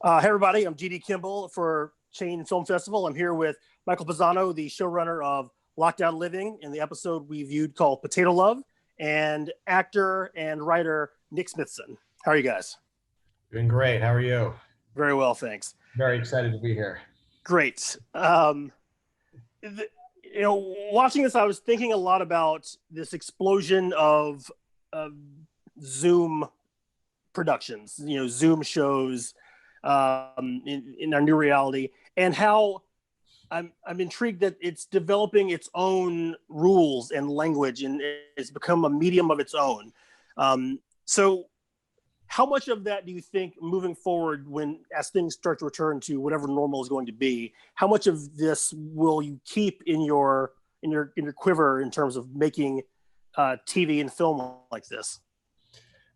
Hey everybody, I'm GD Kimball for Chain Film Festival. I'm here with Michael Pisano, the showrunner of Lockdown Living, in the episode we viewed called Potato Love, and actor and writer Nick Smithson. How are you guys? Doing great. How are you? Very well, thanks. Very excited to be here. Great. Watching this, I was thinking a lot about this explosion of Zoom productions, Zoom shows in our new reality, and how I'm intrigued that it's developing its own rules and language, and it's become a medium of its own. So how much of that do you think moving forward, as things start to return to whatever normal is going to be, how much of this will you keep in your quiver in terms of making TV and film like this?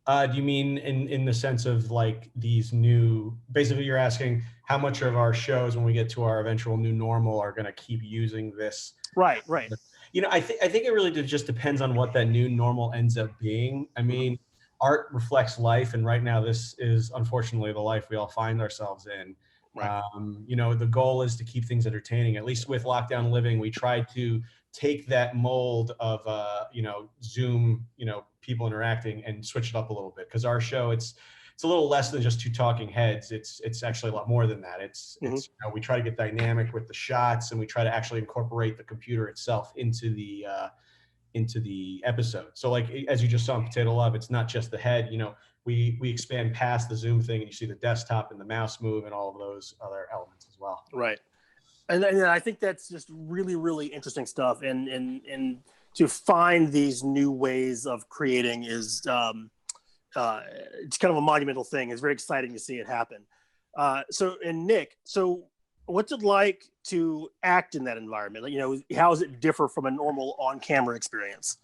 Do you mean in the sense of like these new, basically you're asking how much of our shows when we get to our eventual new normal are going to keep using this? Right. I think it really just depends on what that new normal ends up being. I mean, art reflects life, and right now this is unfortunately the life we all find ourselves in. Right. The goal is to keep things entertaining. At least with Lockdown Living, we tried to take that mold of Zoom, people interacting, and switch it up a little bit, because our show, it's a little less than just two talking heads. It's actually a lot more than that. It's we try to get dynamic with the shots, and we try to actually incorporate the computer itself into the episode. So like, as you just saw in Potato Love, it's not just the head. We expand past the Zoom thing, and you see the desktop and the mouse move and all of those other elements as well. Right. And I think that's just really, really interesting stuff. And to find these new ways of creating is it's kind of a monumental thing. It's very exciting to see it happen. And Nick, what's it like to act in that environment? How does it differ from a normal on-camera experience?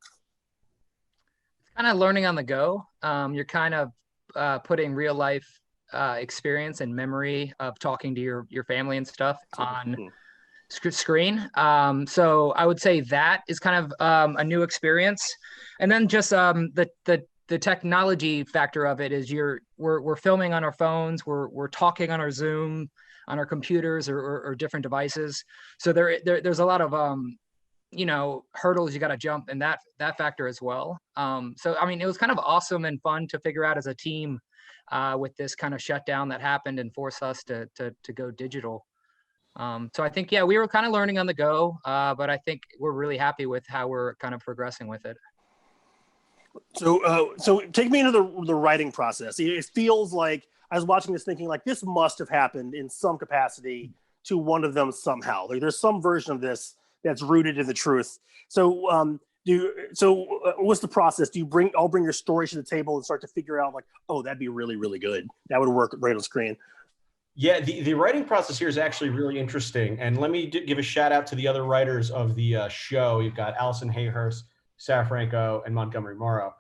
It's kind of learning on the go. You're kind of putting real life experience and memory of talking to your family and stuff on screen. So I would say that is kind of a new experience. And then just the technology factor of it is we're filming on our phones, we're talking on our Zoom, on our computers or different devices. So there's a lot of hurdles you got to jump in that factor as well. So I mean, it was kind of awesome and fun to figure out as a team with this kind of shutdown that happened and forced us to go digital. So I think, we were kind of learning on the go, but I think we're really happy with how we're kind of progressing with it. So take me into the writing process. It feels like I was watching this thinking like this must have happened in some capacity to one of them somehow. Like there's some version of this that's rooted in the truth. So what's the process? Do you all bring your stories to the table and start to figure out like, oh, that'd be really, really good. That would work right on screen. Yeah, the writing process here is actually really interesting. And let me give a shout out to the other writers of the show. You've got Allison Hayhurst, Sarah Franco, and Montgomery Morrow.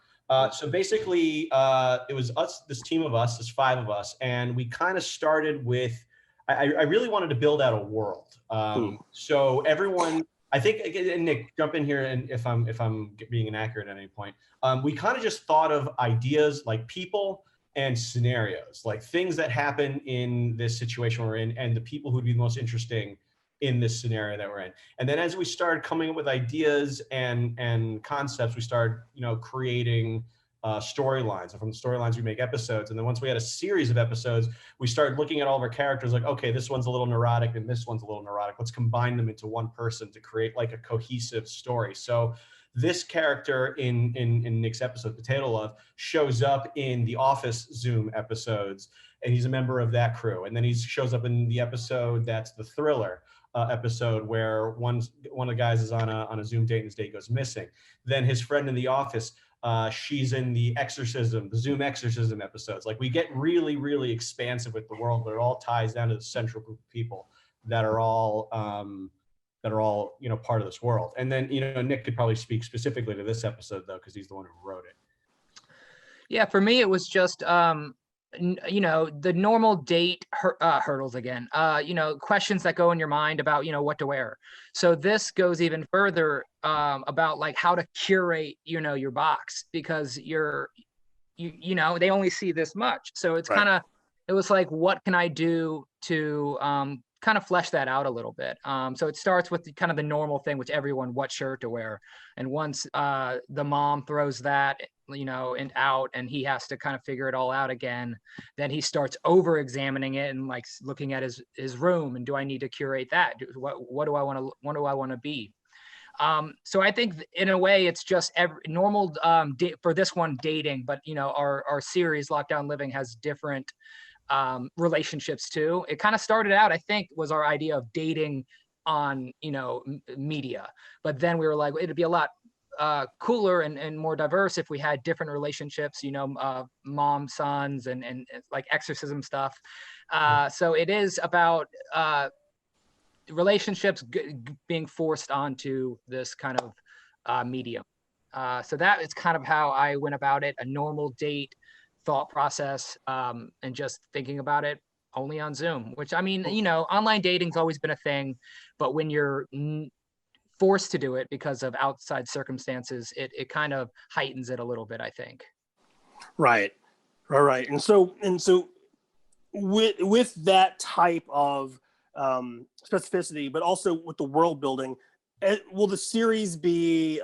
So basically, it was us, this team of us, there's 5 of us, and we kind of started with, I really wanted to build out a world. So everyone, I think, and Nick, jump in here, and if I'm being inaccurate at any point, we kind of just thought of ideas like people and scenarios, like things that happen in this situation we're in, and the people who'd be the most interesting in this scenario that we're in. And then as we started coming up with ideas and concepts, we started, creating storylines. And from the storylines, we make episodes. And then once we had a series of episodes, we started looking at all of our characters like, okay, this one's a little neurotic and this one's a little neurotic. Let's combine them into one person to create like a cohesive story. So this character in Nick's episode, Potato Love, shows up in the Office Zoom episodes, and he's a member of that crew. And then he shows up in the episode that's the Thriller episode, where one of the guys is on a Zoom date and his date goes missing. Then his friend in the office, she's in the Zoom exorcism episodes. Like, we get really, really expansive with the world, but it all ties down to the central group of people that are all part of this world. And then Nick could probably speak specifically to this episode though, because he's the one who wrote it. Yeah, for me it was just the normal date hurdles again. Questions that go in your mind about what to wear. So this goes even further about like how to curate your box, because they only see this much. So it's kind of it was like, what can I do to kind of flesh that out a little bit? So it starts with kind of the normal thing with everyone, what shirt to wear. And once the mom throws that, and out, and he has to kind of figure it all out again, then he starts over examining it and like looking at his room, and do I need to curate that? What do I want to be? So I think in a way it's just normal for this one, dating, but our series Lockdown Living has different relationships too. It kind of started out, I think, was our idea of dating on media, but then we were like, it'd be a lot cooler and more diverse if we had different relationships, mom, sons, and like exorcism stuff. So it is about relationships being forced onto this kind of medium. So that is kind of how I went about it, a normal date thought process, and just thinking about it only on Zoom, which, I mean, online dating's always been a thing, but when you're forced to do it because of outside circumstances, it kind of heightens it a little bit, I think. Right. And so with that type of specificity, but also with the world building, will the series be,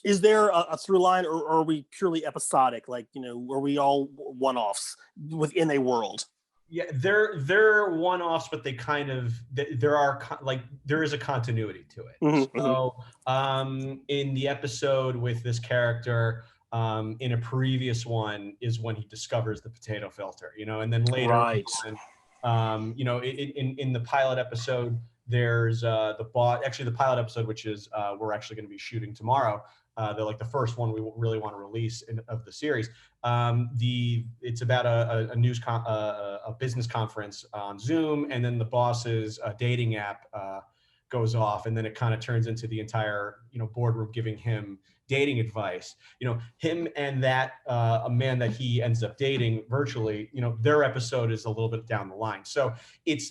is there a through line, or are we purely episodic? Like, are we all one-offs within a world? Yeah, they're one-offs, but they kind of, there is a continuity to it. Mm-hmm, so in the episode with this character, in a previous one is when he discovers the potato filter, and then later on, in the pilot episode, there's the pilot episode, which is we're actually going to be shooting tomorrow. They're like the first one we really want to release of the series. It's about a business conference on Zoom, and then the boss's dating app goes off, and then it kind of turns into the entire boardroom giving him dating advice. Him and that a man that he ends up dating virtually, their episode is a little bit down the line. So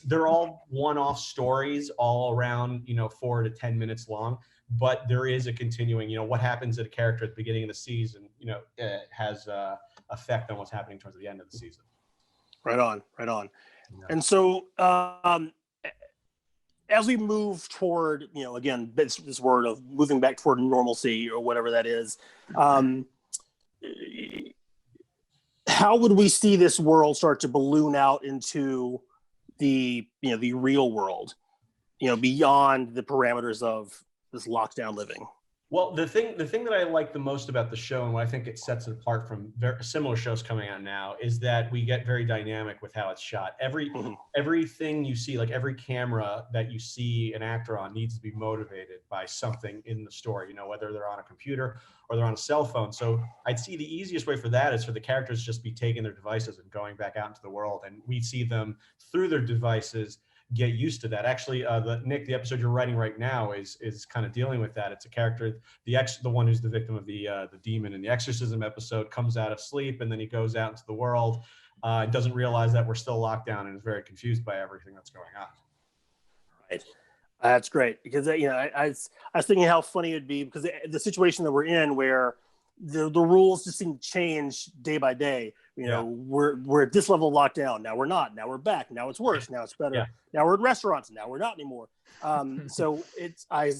they're all one-off stories, all around 4 to 10 minutes long. But there is a continuing, what happens to a character at the beginning of the season, has effect on what's happening towards the end of the season. Right on. Yeah. And so, as we move toward, again, this word of moving back toward normalcy or whatever that is, how would we see this world start to balloon out into the real world, beyond the parameters of this lockdown living? Well, the thing that I like the most about the show, and what I think it sets it apart from very similar shows coming out now, is that we get very dynamic with how it's shot. Everything you see, like every camera that you see an actor on, needs to be motivated by something in the story, whether they're on a computer or they're on a cell phone. So I'd see the easiest way for that is for the characters just be taking their devices and going back out into the world, and we see them through their devices get used to that. Actually, Nick, the episode you're writing right now is kind of dealing with that. It's a character, the one who's the victim of the demon in the exorcism episode, comes out of sleep, and then he goes out into the world and doesn't realize that we're still locked down, and is very confused by everything that's going on. Right. That's great, because I was thinking how funny it would be, because the situation that we're in, where the rules just seem to change day by day. We're at this level of lockdown. Now we're not. Now we're back. Now it's worse. Now it's better. Yeah. Now we're at restaurants. Now we're not anymore. So as I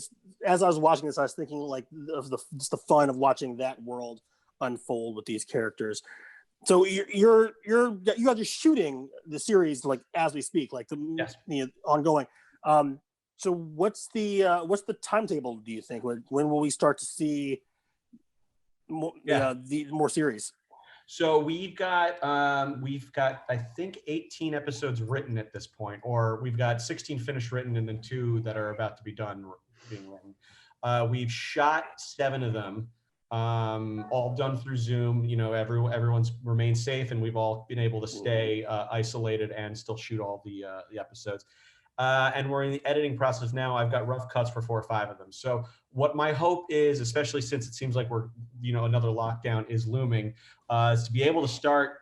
was watching this, I was thinking like of just the fun of watching that world unfold with these characters. So you guys are shooting the series like as we speak, like the ongoing. So what's the timetable, do you think? When will we start to see the more series? So we've got I think 18 episodes written at this point, or we've got 16 finished written, and then 2 that are about to be being written. We've shot 7 of them, all done through Zoom. Everyone's remained safe, and we've all been able to stay isolated and still shoot all the episodes. And we're in the editing process now. I've got rough cuts for 4 or 5 of them. So what my hope is, especially since it seems like we're, another lockdown is looming, is to be able to start,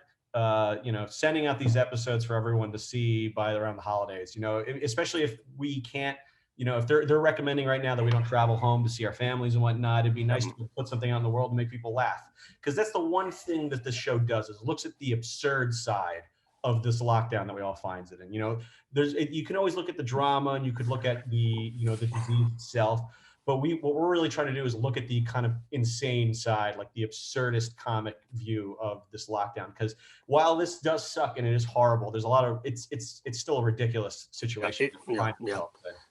sending out these episodes for everyone to see by around the holidays, especially if we can't, if they're recommending right now that we don't travel home to see our families and whatnot, it'd be nice to put something out in the world to make people laugh. Because that's the one thing that this show does, is looks at the absurd side of this lockdown that we all finds it in. You know, you can always look at the drama, and you could look at the the disease itself, but what we're really trying to do is look at the kind of insane side, like the absurdist comic view of this lockdown. Because while this does suck and it is horrible, there's a lot of it's still a ridiculous situation.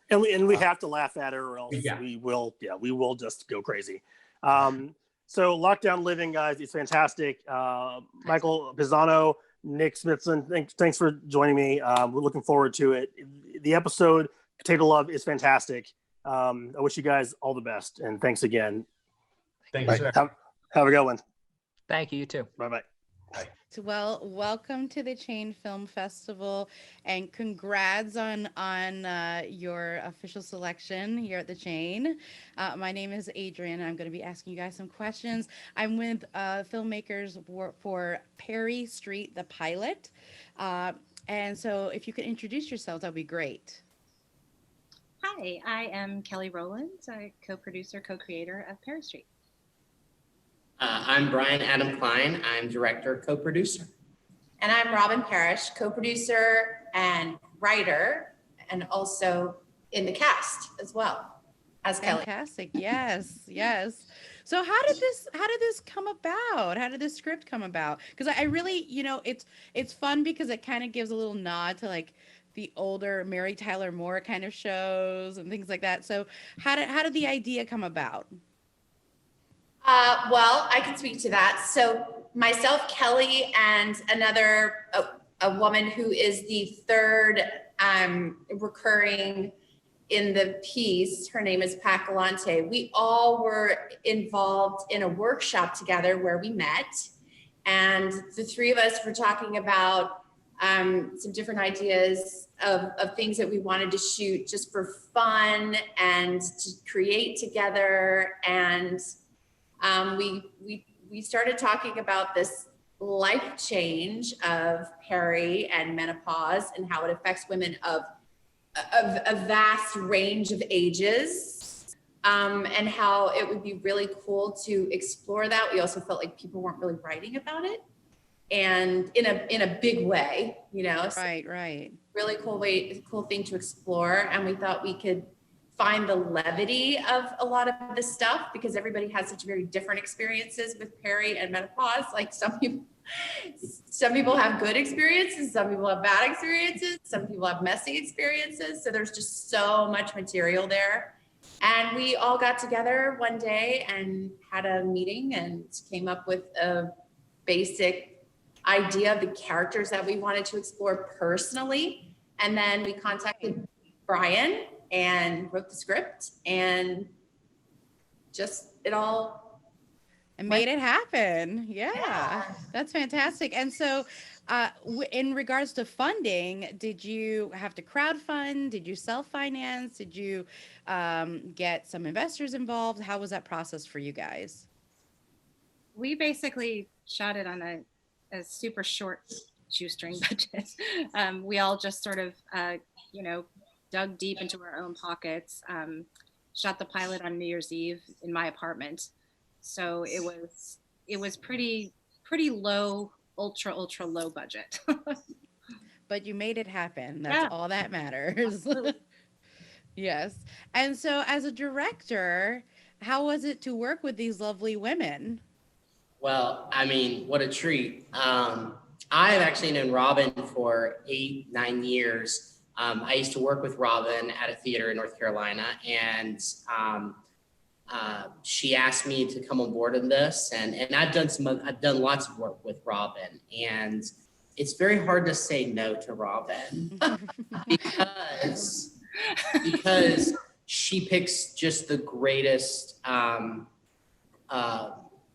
And we have to laugh at it, or else we will just go crazy. So Lockdown Living, guys, it's fantastic. Michael Pisano, Nick Smithson, thanks for joining me. We're looking forward to it. The episode Potato Love is fantastic. I wish you guys all the best, and thanks again. Thank you, sir. Have a good one. Thank you, you too. Bye-bye. Well, welcome to the Chain Film Festival, and congrats on your official selection here at the Chain. My name is Adrian. I'm going to be asking you guys some questions. I'm with filmmakers for Peri-Street, the pilot. And so if you could introduce yourselves, that would be great. Hi, I am Kelly Rowlands, a co-producer, co-creator of Peri-Street. I'm Brian Adam Klein. I'm director, co-producer. And I'm Robin Parrish, co-producer and writer, and also in the cast as well as Kelly. Fantastic. Yes, yes. So how did this come about? How did this script come about? Because I really, it's fun because it kind of gives a little nod to like the older Mary Tyler Moore kind of shows and things like that. So how did the idea come about? Well, I can speak to that. So myself, Kelly, and another a woman who is the third recurring in the piece. Her name is Pat Galante. We all were involved in a workshop together where we met, and the three of us were talking about some different ideas of things that we wanted to shoot just for fun and to create together. And we started talking about this life change of peri and menopause and how it affects women of a vast range of ages, and how it would be really cool to explore that. We also felt like people weren't really writing about it, and in a big way, So Right. really cool thing to explore. And we thought we could find the levity of a lot of this stuff because everybody has such very different experiences with peri and menopause. Like some people have good experiences, some people have bad experiences, some people have messy experiences. So there's just so much material there. And we all got together one day and had a meeting and came up with a basic idea of the characters that we wanted to explore personally. And then we contacted Brian and wrote the script, and just it all and made it happen. Yeah, that's fantastic. And so in regards to funding, did you have to crowdfund? Did you self-finance? Did you get some investors involved? How was that process for you guys? We basically shot it on a super short shoestring budget. We all just sort of dug deep into our own pockets, shot the pilot on New Year's Eve in my apartment. So it was pretty low, ultra low budget. But you made it happen. That's all that matters. Yes. And so as a director, how was it to work with these lovely women? Well, I mean, what a treat. I have actually known Robin for 8-9 years. I used to work with Robin at a theater in North Carolina, and she asked me to come on board in this, and I've done lots of work with Robin, and it's very hard to say no to Robin because she picks just the greatest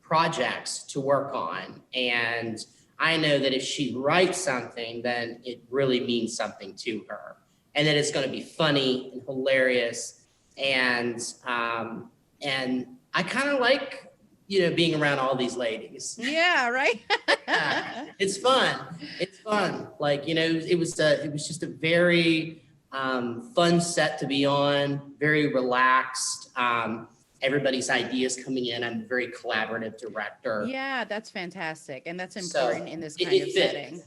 projects to work on, and I know that if she writes something, then it really means something to her, and that it's going to be funny and hilarious. And I kind of like, being around all these ladies. Yeah, right. Yeah, it's fun. It's fun. Like, it was just a very fun set to be on, very relaxed. Everybody's ideas coming in. I'm a very collaborative director. Yeah, that's fantastic. And that's important in this kind of setting.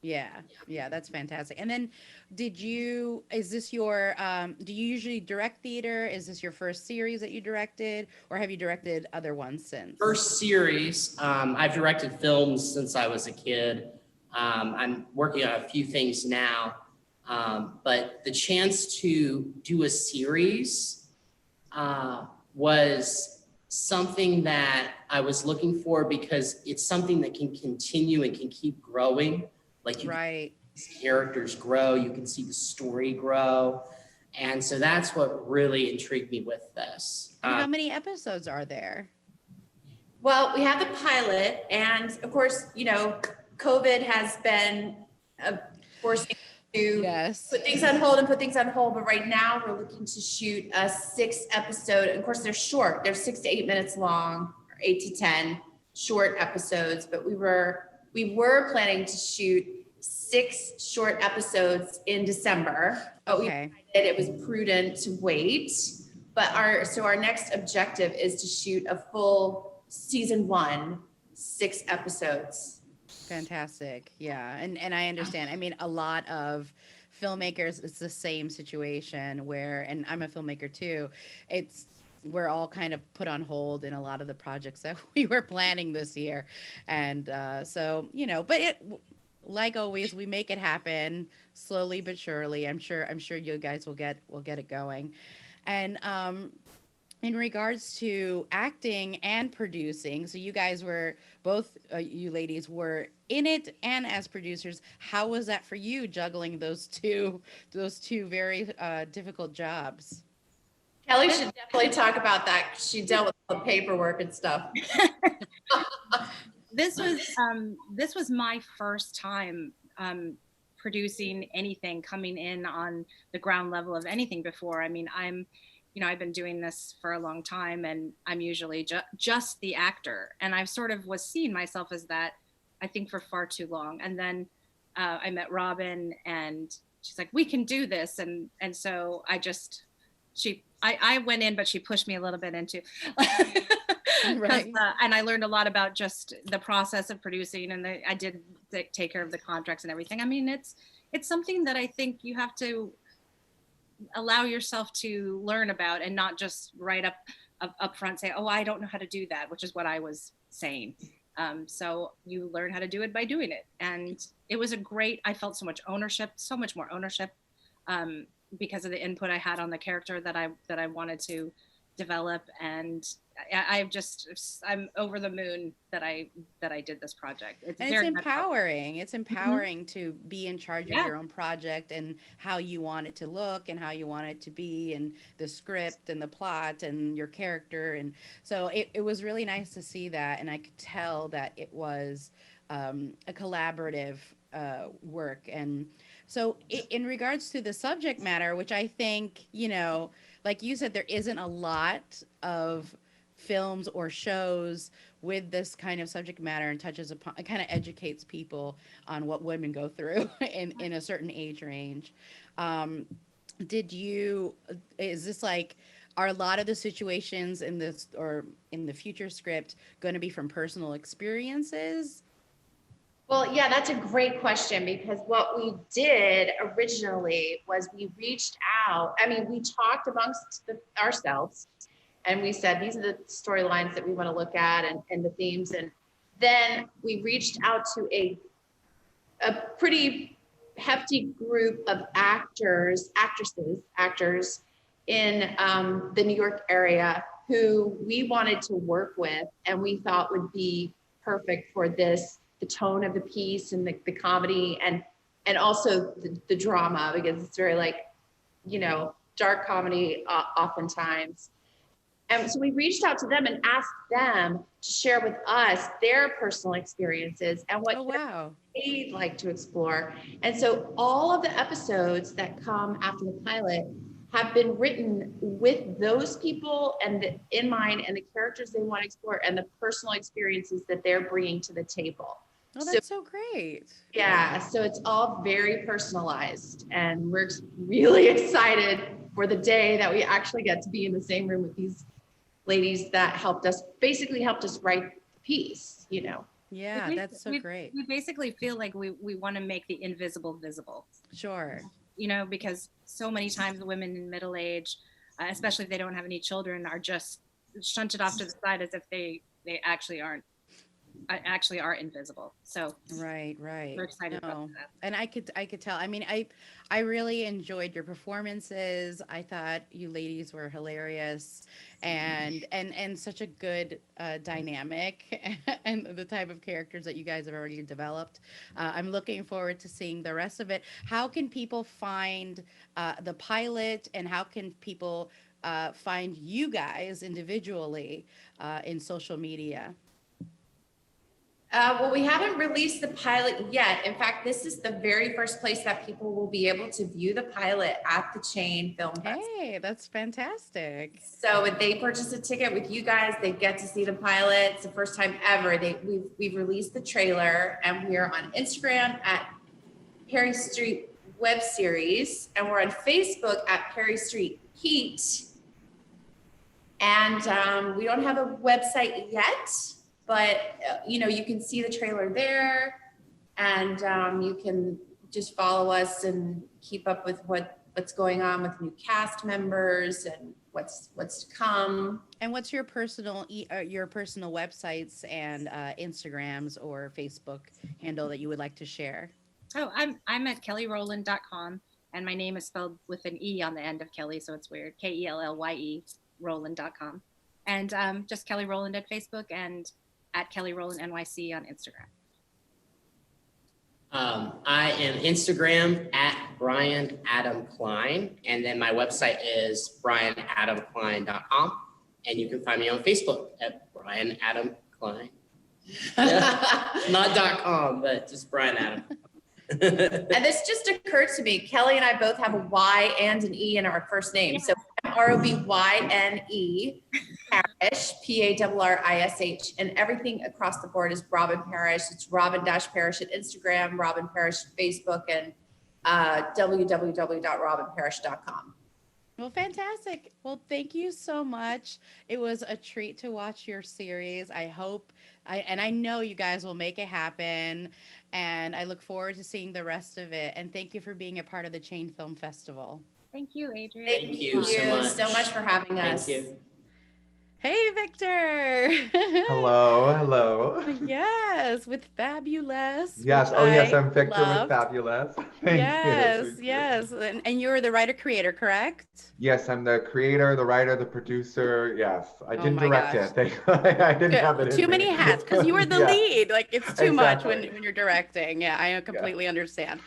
Yeah, that's fantastic. And then is this your, do you usually direct theater? Is this your first series that you directed, or have you directed other ones since? First series. I've directed films since I was a kid. I'm working on a few things now, but the chance to do a series was something that I was looking for, because it's something that can continue and can keep growing. Like you Right. can see characters grow, you can see the story grow. And so that's what really intrigued me with this. And how many episodes are there? Well, we have the pilot, and of course, COVID has been forcing to put things on hold. But right now, we're looking to shoot a 6 episode. And of course, they're short. They're 6 to 8 minutes long, or 8 to 10 short episodes. But we were planning to shoot 6 short episodes in December. But we decided it was prudent to wait. But our next objective is to shoot a full season 1, 6 episodes. Fantastic. Yeah. And I understand. I mean, a lot of filmmakers, it's the same situation where, and I'm a filmmaker too, we're all kind of put on hold in a lot of the projects that we were planning this year. And so, but like always, we make it happen slowly but surely. I'm sure you guys will get it going. And in regards to acting and producing, so you guys were both, you ladies were in it and as producers. How was that for you, juggling those two very difficult jobs? Kelly should definitely talk about that. She dealt with all the paperwork and stuff. This was my first time producing anything, coming in on the ground level of anything before. I mean, I've been doing this for a long time, and I'm usually just the actor. And I sort of was seeing myself as that, I think, for far too long. And then I met Robin, and she's like, we can do this. And so I went in, but she pushed me a little bit into, right. And I learned a lot about just the process of producing, and I did take care of the contracts and everything. I mean, it's something that I think you have to allow yourself to learn about, and not just right up front say, oh, I don't know how to do that, which is what I was saying. So you learn how to do it by doing it. And it was I felt so much more ownership, because of the input I had on the character that I wanted to develop. And I'm over the moon that I did this project. It's empowering. It's empowering to be in charge of your own project and how you want it to look and how you want it to be, and the script and the plot and your character. And so it was really nice to see that. And I could tell that it was a collaborative work. And so in regards to the subject matter, which I think, like you said, there isn't a lot of films or shows with this kind of subject matter, and touches upon, it kind of educates people on what women go through in a certain age range. Is this like, are a lot of the situations in this or in the future script going to be from personal experiences? Well, yeah, that's a great question, because what we did originally was we reached out. I mean, we talked amongst ourselves, and we said, these are the storylines that we want to look at, and the themes. And then we reached out to a pretty hefty group of actors in the New York area who we wanted to work with, and we thought would be perfect for this, the tone of the piece and the comedy, and also the drama, because it's very dark comedy oftentimes. And so we reached out to them and asked them to share with us their personal experiences and what they'd like to explore. And so all of the episodes that come after the pilot have been written with those people and in mind, and the characters they want to explore, and the personal experiences that they're bringing to the table. Oh, that's so great. Yeah, so it's all very personalized, and we're really excited for the day that we actually get to be in the same room with these ladies that helped us write the piece, Yeah, that's so great. We basically feel like we want to make the invisible visible. Sure. You know, because so many times the women in middle age, especially if they don't have any children, are just shunted off to the side as if they actually are invisible. So right. we're excited about that. And I could tell. I mean, I really enjoyed your performances. I thought you ladies were hilarious, and such a good dynamic, and the type of characters that you guys have already developed. I'm looking forward to seeing the rest of it. How can people find the pilot, and how can people find you guys individually in social media? Well, we haven't released the pilot yet. In fact, this is the very first place that people will be able to view the pilot at the Chain Film Festival. Hey, that's fantastic. So if they purchase a ticket with you guys, they get to see the pilot. It's the first time ever. We've released the trailer, and we are on Instagram at Peri-Street Web Series, and we're on Facebook at Peri-Street Heat. And we don't have a website yet, but you know, you can see the trailer there, and you can just follow us and keep up with what's going on with new cast members and what's to come. And what's your personal websites and Instagrams or Facebook handle that you would like to share? Oh, I'm at kellyrowland.com, and my name is spelled with an E on the end of Kelly, so it's weird. Kellye Rowland.com, and just Kelly Rowland at Facebook, and at Kelly Rowland NYC on Instagram. I am Instagram at Brian Adam Klein, and then my website is brianadamklein.com, and you can find me on Facebook at Brian Adam Klein. Yeah. Not .com, but just Brian Adam. And this just occurred to me. Kelly and I both have a Y and an E in our first name. So ROBYNE Parish, PARRISH, and everything across the board is Robin Parish. It's Robin-Parish at Instagram, Robin Parish Facebook, and www.robinparish.com. Well, fantastic. Well, thank you so much. It was a treat to watch your series. I know you guys will make it happen, and I look forward to seeing the rest of it. And thank you for being a part of the Chain Film Festival. Thank you, Adrian. Thank you so much for having us. Thank you. Hey, Victor. Hello. Yes, with FabUless. Yes. Oh, yes. I'm Victor with FabUless. Thank you. Yes. And you're the writer-creator, correct? Yes, I'm the creator, the writer, the producer. Yes, I didn't my direct gosh. it. I didn't have it. Too many hats, because you were the Yeah. lead. Like, it's too much when Exactly. you're directing. Yeah, I completely understand.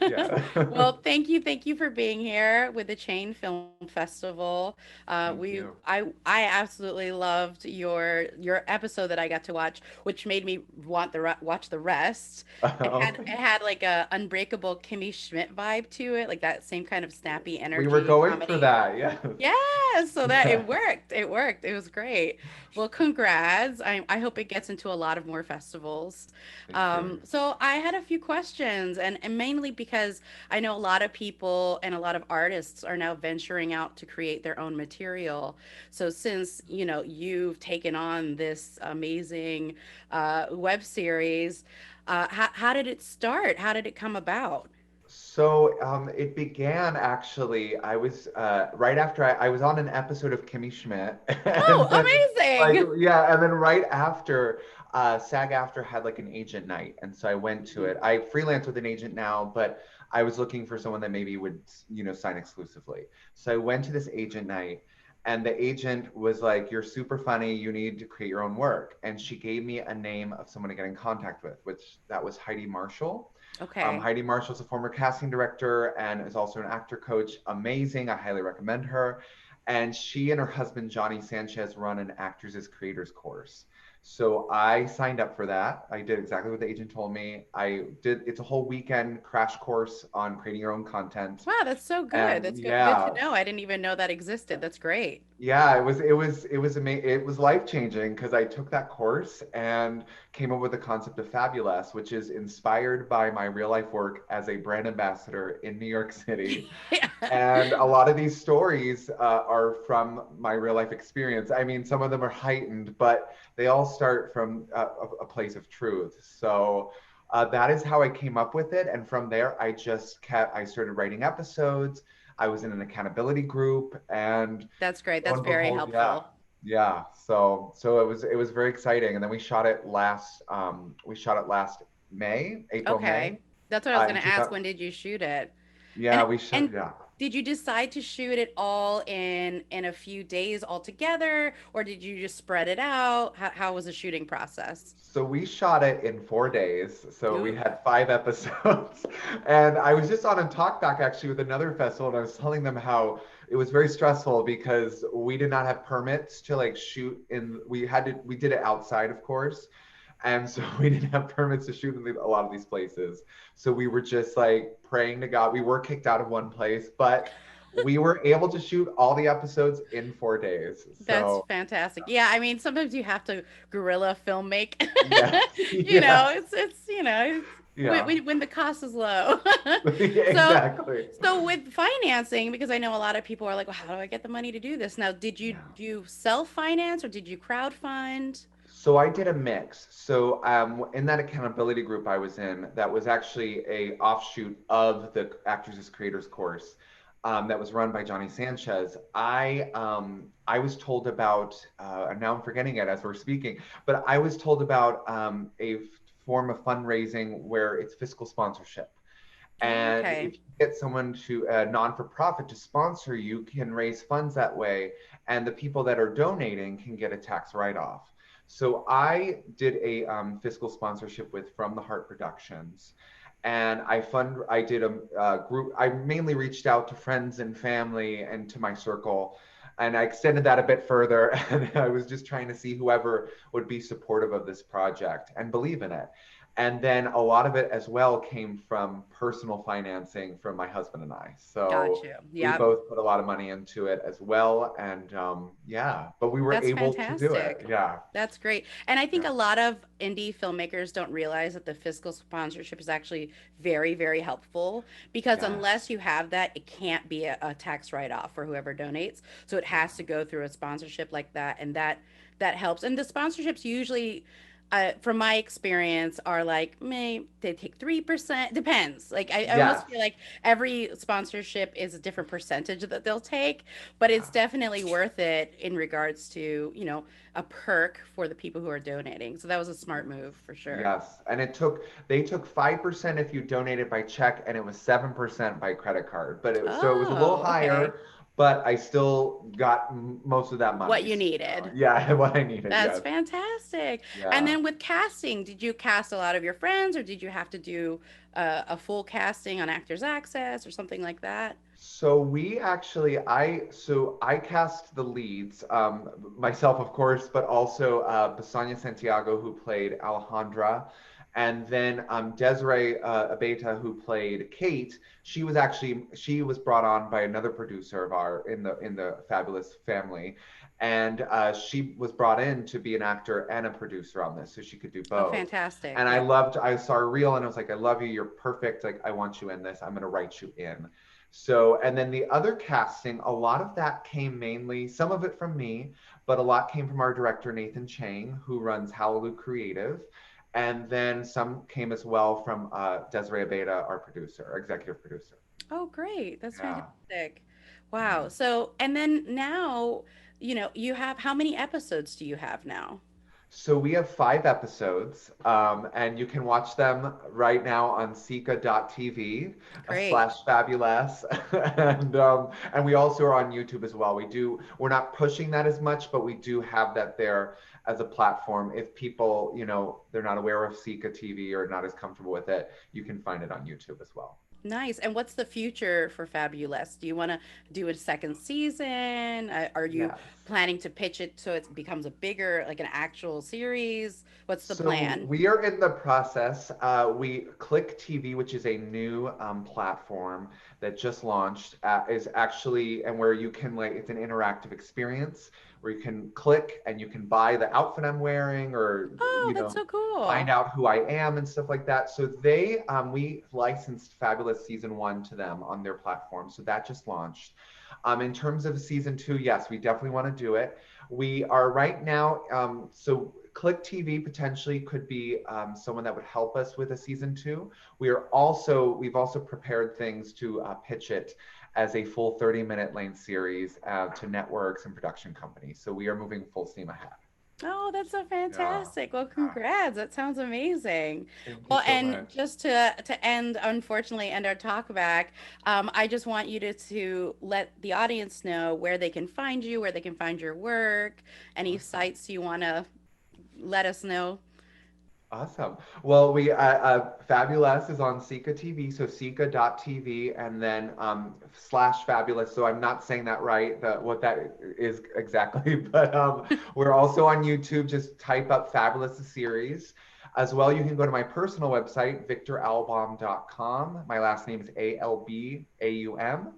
Yeah. Well, thank you for being here with the Chain Film Festival. Thank you. I absolutely loved your episode that I got to watch, which made me want to watch the rest. It had like a Unbreakable Kimmy Schmidt vibe to it, like that same kind of snappy energy. We were going comedy. for that. Yeah. Yeah, so that it worked. It was great. Well, congrats. I hope it gets into a lot of more festivals. Thank you. So I had a few questions, and mainly because I know a lot of people and a lot of artists are now venturing out to create their own material. So since, you know, you've taken on this amazing web series, how did it start? How did it come about? So it began actually. I was right after I was on an episode of Kimmy Schmidt. Oh, amazing! And then right after, SAG-AFTRA had like an agent night, and so I went to it. I freelance with an agent now, but I was looking for someone that maybe would, you know, sign exclusively. So I went to this agent night, and the agent was like, "You're super funny. You need to create your own work." And she gave me a name of someone to get in contact with, which that was Heidi Marshall. Okay. Heidi Marshall's a former casting director and is also an actor coach. Amazing. I highly recommend her. And she and her husband, Johnny Sanchez, run an Actors as Creators course. So I signed up for that. I did exactly what the agent told me. It's a whole weekend crash course on creating your own content. Wow, that's so good. And That's good. yeah. Good to know. I didn't even know that existed. That's great. Yeah, it was amazing. It was life-changing because I took that course and came up with the concept of FabUless, which is inspired by my real life work as a brand ambassador in New York City. Yeah. And a lot of these stories are from my real life experience. I mean, some of them are heightened, but they all start from a place of truth. So that is how I came up with it. And from there, I started writing episodes. I was in an accountability group, and That's great. lo That's and very behold, helpful. yeah. So it was very exciting. And then we shot it last April, May. Okay. That's what I was going In to ask. 2000 When did you shoot it? Yeah, And we shot, and yeah. did you decide to shoot it all in a few days all together, or did you just spread it out? How was the shooting process? So we shot it in 4 days. So we Ooh. had 5 episodes. And I was just on a talkback actually with another festival, and I was telling them how it was very stressful because we did not have permits to like shoot we did it outside, of course. And so we didn't have permits to shoot in a lot of these places. So we were just like praying to God. We were kicked out of one place, but we were able to shoot all the episodes in 4 days. That's So fantastic. Yeah, I mean, sometimes you have to guerrilla film make. yeah, You yeah, know, it's you know, yeah, when the cost is low. So exactly. so with financing, because I know a lot of people are like, well, how do I get the money to do this? Now, did you Yeah. do self-finance or did you crowdfund? So I did a mix. So in that accountability group I was in, that was actually a offshoot of the Actors as Creators course that was run by Johnny Sanchez. I was told about, and now I'm forgetting it as we're speaking, but I was told about form of fundraising where it's fiscal sponsorship. Oh, And okay. if you get someone to a non-for-profit to sponsor, you can raise funds that way, and the people that are donating can get a tax write-off. So I did a fiscal sponsorship with From the Heart Productions, and I did a group. I mainly reached out to friends and family and to my circle, and I extended that a bit further. And I was just trying to see whoever would be supportive of this project and believe in it. And then a lot of it as well came from personal financing from my husband and I. Got So you. we Yeah, both put a lot of money into it as well. And yeah, but we were that's able to do it. fantastic. Yeah. That's great. And I think Yeah. a lot of indie filmmakers don't realize that the fiscal sponsorship is actually very, very helpful because Yes. unless you have that, it can't be a tax write-off for whoever donates. So it Yeah. has to go through a sponsorship like that, and that helps. And the sponsorships usually from my experience are like they take 3%, depends. Like I Yes. almost feel like every sponsorship is a different percentage that they'll take, but Yeah. it's definitely worth it in regards to, you know, a perk for the people who are donating. So that was a smart move for sure. Yes. And they took 5% if you donated by check, and it was 7% by credit card. But so it was a little Oh, okay. higher, but I still got most of that What money. you So, needed. yeah, what I needed. That's Yes. fantastic. And Yeah. then with casting, did you cast a lot of your friends or did you have to do a full casting on Actors Access or something like that? So we actually, I cast the leads, myself, of course, but also Basanya Santiago, who played Alejandra, and then Desiree Abeta, who played Kate. She was brought on by another producer of our in the Fabulous family, and she was brought in to be an actor and a producer on this, so she could do Oh, both. fantastic. And Yep. I saw her reel, and I was like, I love you, you're perfect, like I want you in this, I'm gonna write you in. So, and then the other casting, a lot of that came mainly, some of it from me, but a lot came from our director, Nathan Chang, who runs Hallelujah Creative. And then some came as well from Desiree Abeta, our producer, our executive producer. Oh, great. That's Yeah. fantastic. Yeah. Wow. So, and then now, you know, you have how many episodes do you have now? So we have 5 episodes, and you can watch them right now on Sika.tv Great. slash fabulous. And we also are on YouTube as well. We're not pushing that as much, but we do have that there as a platform. If people, they're not aware of Sika TV or not as comfortable with it, you can find it on YouTube as well. Nice. And what's the future for Fabulous? Do you want to do a second season? Are you Yes. planning to pitch it so it becomes a bigger, like an actual series? What's the So plan? we are in the process. We Click TV, which is a new platform that just launched, is actually, and where you can it's an interactive experience where you can click and you can buy the outfit I'm wearing, or Oh, that's so find cool. out who I am and stuff like that. So we licensed Fabulous season 1 to them on their platform. So that just launched. In terms of season 2, yes, we definitely want to do it. We are right now, so Click TV potentially could be someone that would help us with a season 2. We've also prepared things to pitch it as a full 30-minute length series to networks and production companies. So we are moving full steam ahead. Oh, that's so fantastic. Well, congrats. That sounds amazing. Thank you Well, so and much. just to end, unfortunately, end our talk back, I just want you to let the audience know where they can find you, where they can find your work, any sites you want to let us know. Awesome. Well, we FabUless is on Sika TV, so Sika.tv, and then /Fabulous. So I'm not saying that right, what that is exactly, but we're also on YouTube. Just type up Fabulous the series. As well, you can go to my personal website, victoralbaum.com. My last name is Albaum.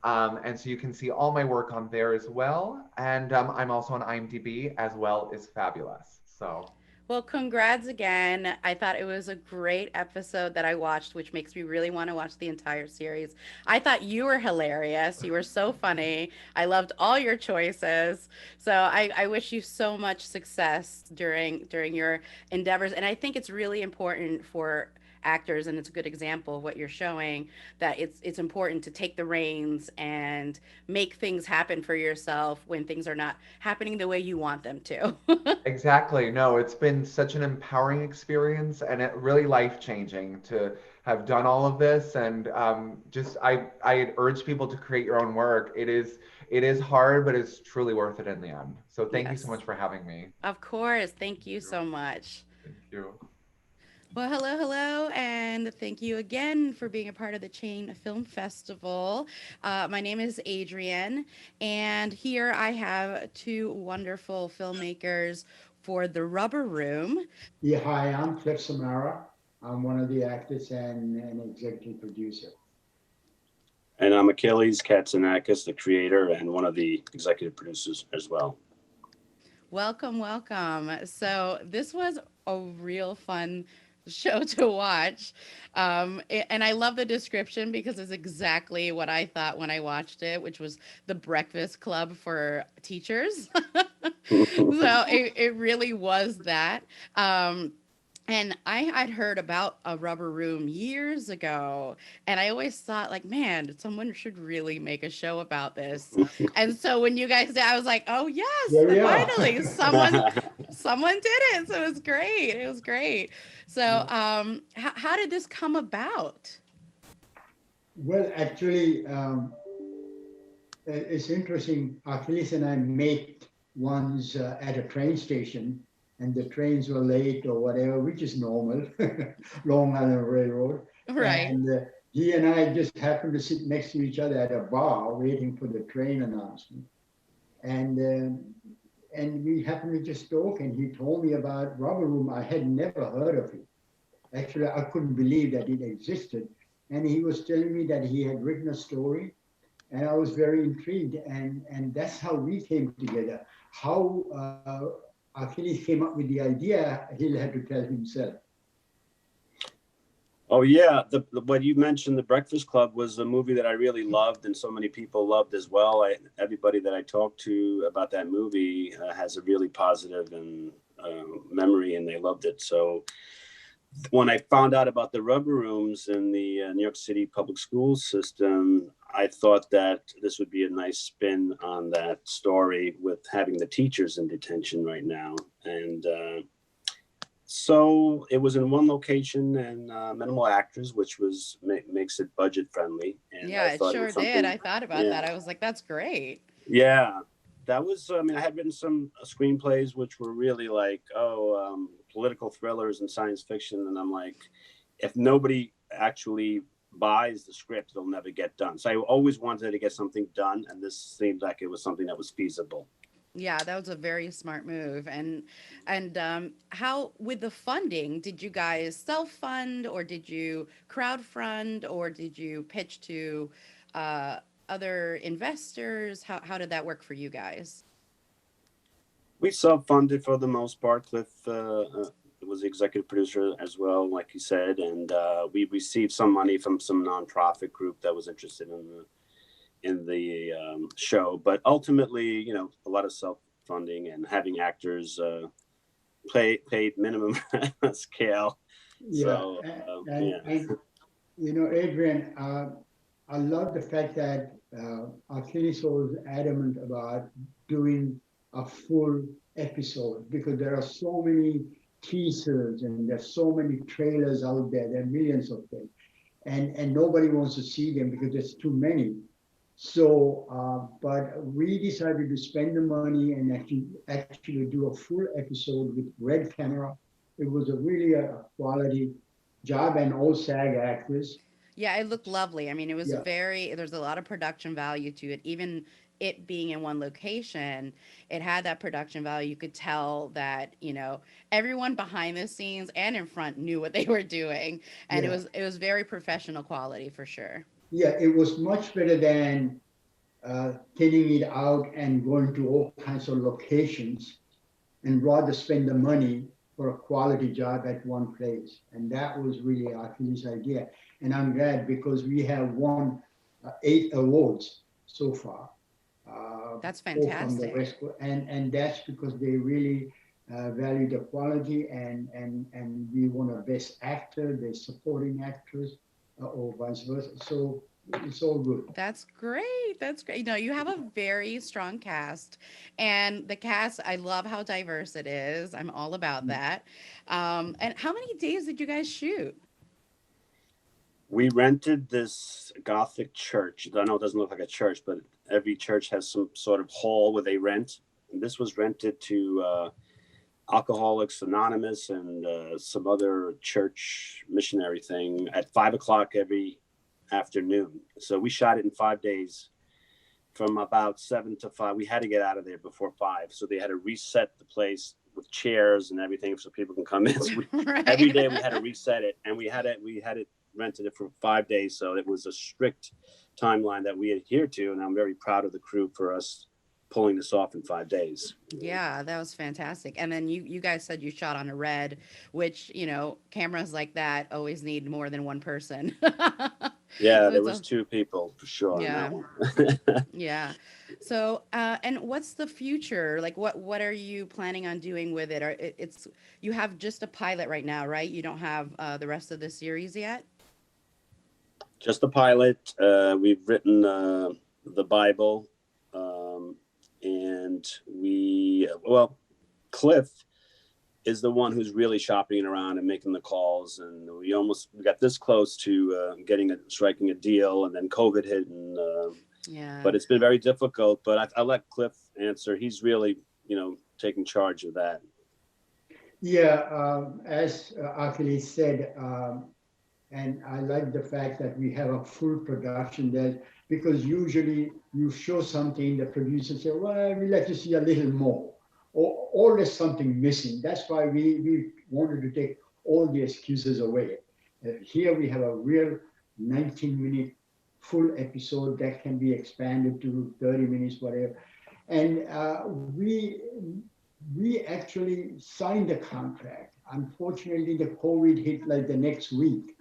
And so you can see all my work on there as well. And I'm also on IMDb as well as Fabulous. So. Well, congrats again. I thought it was a great episode that I watched, which makes me really want to watch the entire series. I thought you were hilarious. You were so funny. I loved all your choices. So I wish you so much success during your endeavors. And I think it's really important for actors, and it's a good example of what you're showing, that it's important to take the reins and make things happen for yourself when things are not happening the way you want them to. Exactly. No, it's been such an empowering experience, and it really life-changing to have done all of this. And I urge people to create your own work. It is hard, but it's truly worth it in the end. So thank you so much for having me. Of course. Thank you so much. Thank you. Well, hello, and thank you again for being a part of the Chain Film Festival. My name is Adrienne, and here I have two wonderful filmmakers for The Rubber Room. Yeah, hi, I'm Cliff Samara. I'm one of the actors and an executive producer. And I'm Achilles Katsanakis, the creator and one of the executive producers as well. Welcome. So this was a real fun show to watch, and I love the description because it's exactly what I thought when I watched it, which was the breakfast club for teachers. So it really was that. And I had heard about A Rubber Room years ago, and I always thought, like, man, someone should really make a show about this. And so when you guys did, I was like, oh yes, finally, someone did it. So it was great. It was great. So how did this come about? Well, actually, it's interesting. Achilles and I met once at a train station, and the trains were late or whatever, which is normal, Long Island Railroad. Right. And he and I just happened to sit next to each other at a bar waiting for the train announcement. And we happened to just talk, and he told me about Rubber Room. I had never heard of it. Actually, I couldn't believe that it existed. And he was telling me that he had written a story, and I was very intrigued. And that's how we came together. How Achilles came up with the idea, he'll have to tell himself. Oh yeah, what you mentioned, The Breakfast Club, was a movie that I really loved, and so many people loved as well. Everybody that I talked to about that movie has a really positive and memory, and they loved it. So when I found out about the rubber rooms in the New York City public school system, I thought that this would be a nice spin on that story with having the teachers in detention right now. And so it was in one location and minimal actors, which was makes it budget friendly. And yeah, it sure did. I thought about that. I was like, that's great. Yeah, that was, I mean, I had written some screenplays which were really like, political thrillers and science fiction. And I'm like, if nobody actually buys the script, it'll never get done. So I always wanted to get something done, and this seemed like it was something that was feasible. Yeah, that was a very smart move. And how, with the funding, did you guys self-fund, or did you crowdfund, or did you pitch to other investors? How did that work for you guys? We self-funded for the most part. Cliff was the executive producer as well, like you said, and we received some money from some nonprofit group that was interested in the show. But ultimately, a lot of self-funding and having actors, paid minimum scale. Yeah, So, and you know, Adrian, I love the fact that Achilles was adamant about doing a full episode, because there are so many teasers and there's so many trailers out there. There are millions of them, and nobody wants to see them because there's too many. So, but we decided to spend the money and actually do a full episode with red camera. It was really a quality job, and all SAG actors. Yeah, it looked lovely. I mean, it was Yeah. there's a lot of production value to it. Even it being in one location, it had that production value. You could tell that, everyone behind the scenes and in front knew what they were doing. And Yeah. it was very professional quality for sure. Yeah, it was much better than thinning it out and going to all kinds of locations, and rather spend the money for a quality job at one place. And that was really Achilles' idea. And I'm glad, because we have won 8 awards so far. That's all from the fantastic. West Coast. And that's because they really value the quality, and we won a best actor, the supporting actress, or vice versa. So it's all good. That's great. That's great. You have a very strong cast, and the cast, I love how diverse it is. I'm all about that. And how many days did you guys shoot? we rented this Gothic church. I know it doesn't look like a church, but every church has some sort of hall where they rent. And this was rented to Alcoholics Anonymous and some other church missionary thing at 5 o'clock every afternoon. So we shot it in 5 days from about 7 to 5. We had to get out of there before 5. So they had to reset the place with chairs and everything so people can come in. So Right. every day we had to reset it, and we had it rented it for 5 days. So it was a strict timeline that we adhered to. And I'm very proud of the crew for us pulling this off in 5 days. Yeah, that was fantastic. And then you guys said you shot on a red, which, cameras like that always need more than one person. Yeah, there was 2 people for sure. Yeah. On that one. Yeah. So, and what's the future? Like, what are you planning on doing with it? Or you have just a pilot right now, right? You don't have the rest of the series yet? Just the pilot. We've written the Bible. And Cliff is the one who's really shopping around and making the calls. And we got this close to striking a deal, and then COVID hit. And Yeah. but it's been very difficult. But I let Cliff answer. He's really, taking charge of that. Yeah, as Achilles said, and I like the fact that we have a full production there, because usually you show something, the producer say, well, we like to see a little more, or there's something missing. That's why we wanted to take all the excuses away. Here we have a real 19-minute full episode that can be expanded to 30 minutes, whatever. And we actually signed the contract. Unfortunately, the COVID hit like the next week.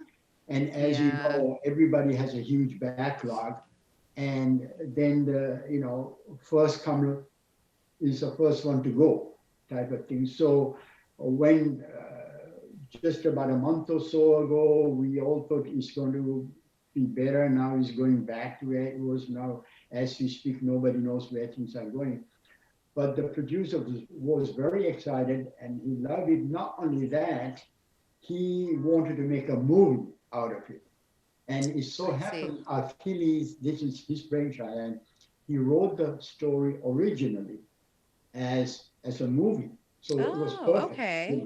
And as you know, everybody has a huge backlog. And then the, first comer is the first one to go type of thing. So when just about a month or so ago, we all thought it's going to be better. Now it's going back to where it was. Now, as we speak, nobody knows where things are going. But the producer was very excited, and he loved it. Not only that, he wanted to make a movie out of it. And it so happened, Achilles, this is his brainchild, and he wrote the story originally as a movie. So it was perfect. Okay.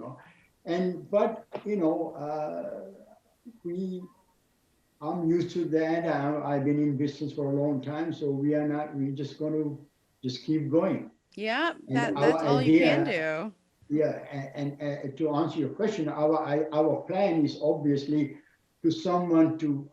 I'm used to that. I've been in business for a long time, so we're just going to just keep going. Yeah, that's all you can do. Yeah, and to answer your question, our plan is obviously to someone to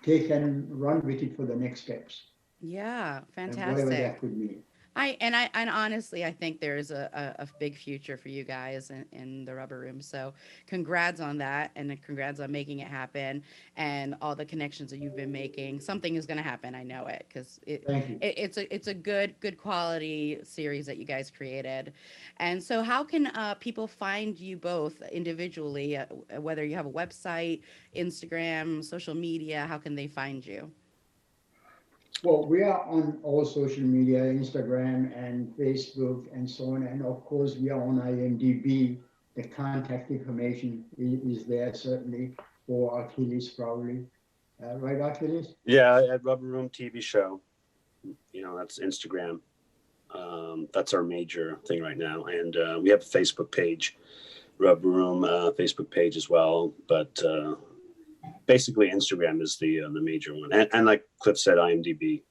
take and run with it for the next steps. Yeah, And fantastic. whatever that could mean. And honestly, I think there's a big future for you guys in the Rubber Room. So congrats on that, and congrats on making it happen, and all the connections that you've been making. Something is going to happen. I know it, because Thank you. it's a good quality series that you guys created. And so how can people find you both individually, whether you have a website, Instagram, social media? How can they find you? Well, we are on all social media, Instagram and Facebook and so on. And of course, we are on IMDb. The contact information is there certainly for Achilles, probably. Right, Achilles? Yeah, at Rubber Room TV show. That's Instagram. That's our major thing right now. And we have a Facebook page, Rubber Room Facebook page as well. But basically, Instagram is the major one. And like Cliff said, IMDb.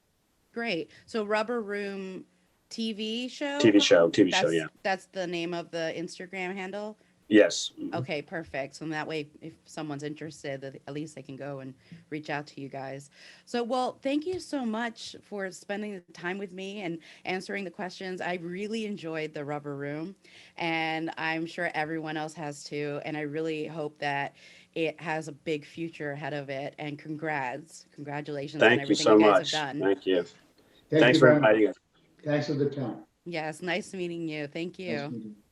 Great. So Rubber Room TV show? TV show, yeah. That's the name of the Instagram handle? Yes. Okay, perfect. So that way, if someone's interested, at least they can go and reach out to you guys. So, well, thank you so much for spending the time with me and answering the questions. I really enjoyed the Rubber Room, and I'm sure everyone else has too. And I really hope that it has a big future ahead of it. And congratulations on everything you guys have done. Thank you. Thank Thanks you for very much. inviting us. Thanks for the time. Yes, nice meeting you. Thank you. Nice meeting you.